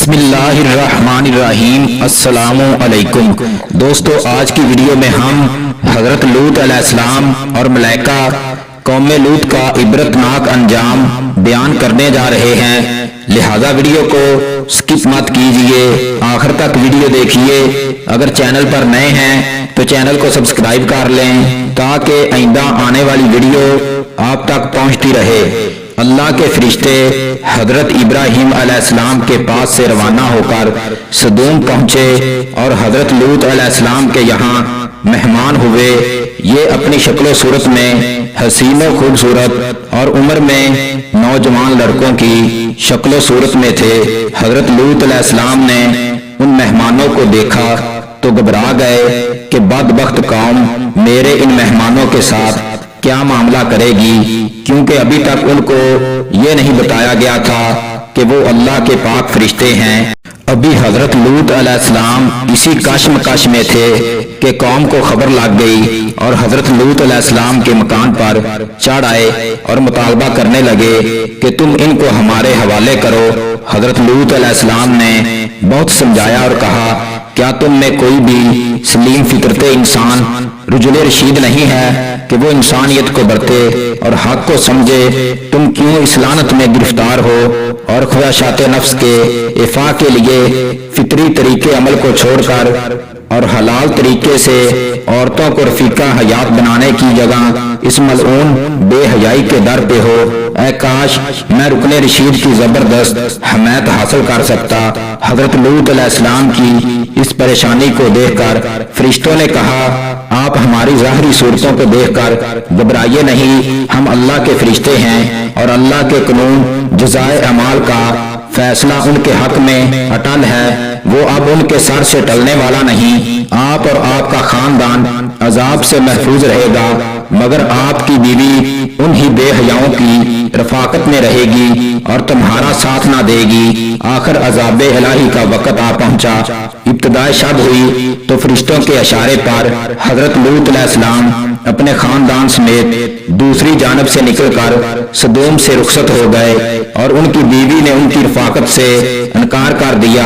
बिस्मिल्लाहिर्रहमानिर्रहीम। अस्सलाम वालेकुम दोस्तों, आज की वीडियो में हम हज़रत लूत अलैहिस्सलाम और मलाइका कौम लूत का इबरतनाक अंजाम बयान करने जा रहे हैं। लिहाजा वीडियो को स्किप मत कीजिए, आखिर तक वीडियो देखिए। अगर चैनल पर नए हैं तो चैनल को सब्सक्राइब कर लें ताकि आइंदा आने वाली वीडियो आप तक पहुंचती रहे। अल्लाह के फरिश्ते हजरत इब्राहीम अलैहिस्सलाम के पास से रवाना होकर सदूम पहुंचे और हजरत लूत अलैहिस्सलाम के यहाँ मेहमान हुए। ये अपनी शक्ल सूरत में हसीन व खूबसूरत और उम्र में नौजवान लड़कों की शक्ल सूरत में थे। हजरत लूत अलैहिस्सलाम ने उन मेहमानों को देखा तो घबरा गए कि बदबख्त कौम मेरे इन मेहमानों के साथ क्या मामला करेगी, क्योंकि अभी तक उनको ये नहीं बताया गया था कि वो अल्लाह के पाक फरिश्ते हैं। अभी हजरत लूत अलैहिस्सलाम इसी कश्मकश में थे कि कौम को खबर लग गई और हजरत लूत अलैहिस्सलाम के मकान पर चढ़ आए और मुतालबा करने लगे कि तुम इनको हमारे हवाले करो। हजरत लूत अलैहिस्सलाम ने बहुत समझाया और कहा, क्या तुम में कोई भी सलीम फितरते इंसान रुजुल रशीद नहीं है कि वो इंसानियत को बरते और हक को समझे? तुम क्यों इस लानत में गिरफ्तार हो और ख्वाहिशात नफ्स के इफा के लिए फितरी तरीके अमल को छोड़कर और हलाल तरीके से औरतों को रफीका हयात बनाने की जगह इस मलऊन बेहयाई के दर पे हो। ऐ काश मैं रुकने रशीद की जबरदस्त हमायत हासिल कर सकता। हजरत लूत अलैहिस्सलाम की इस परेशानी को देखकर फरिश्तों ने कहा, आप हमारी ज़ाहिरी सूरतों को देखकर घबराइए नहीं, हम अल्लाह के फरिश्ते हैं और अल्लाह के कानून जज़ाए अमाल का फैसला उनके हक में अटल है। वो अब उनके सर से टलने वाला नहीं। आप और आपका खानदान अजाब से महफूज रहेगा, मगर आपकी बीवी उन्हीं बेहयाओं की रफाकत में रहेगी और तुम्हारा साथ ना देगी। आखिर अजाबे इलाही का वक्त आ पहुंचा। इब्तिदाई शब हुई तो फरिश्तों के इशारे पर हजरत लूत अलैहिस्सलाम अपने खानदान समेत दूसरी जानब से निकलकर सदूम से रुखसत हो गए और उनकी बीवी ने उनकी रफाकत से इनकार कर दिया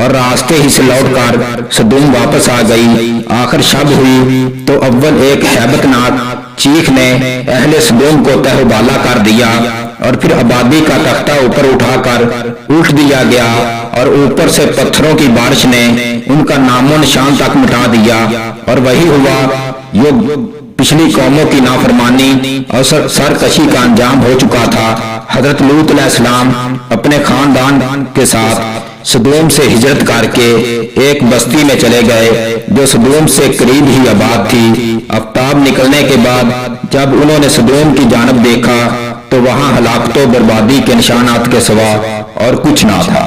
और रास्ते ही से लौटकर सदूम वापस आ गई। आखिर शब हुई तो अव्वल एक हैबतनाक चीख ने अहले सदूम को तहबाला कर दिया और फिर आबादी का तख्ता ऊपर उठाकर उल्ट दिया गया और ऊपर से पत्थरों की बारिश ने उनका नामो निशान तक मिटा दिया। और वही हुआ जो पिछली कौमों की नाफरमानी और सरकशी का अंजाम हो चुका था। हजरत लूत अलैहिस्सलाम अपने खानदान के साथ सदूम से हिजरत करके एक बस्ती में चले गए जो सदूम से करीब ही आबाद थी। आफ्ताब निकलने के बाद जब उन्होंने सदूम की जानब देखा तो वहां हलाकत व बर्बादी के निशानात के सिवा और कुछ ना था।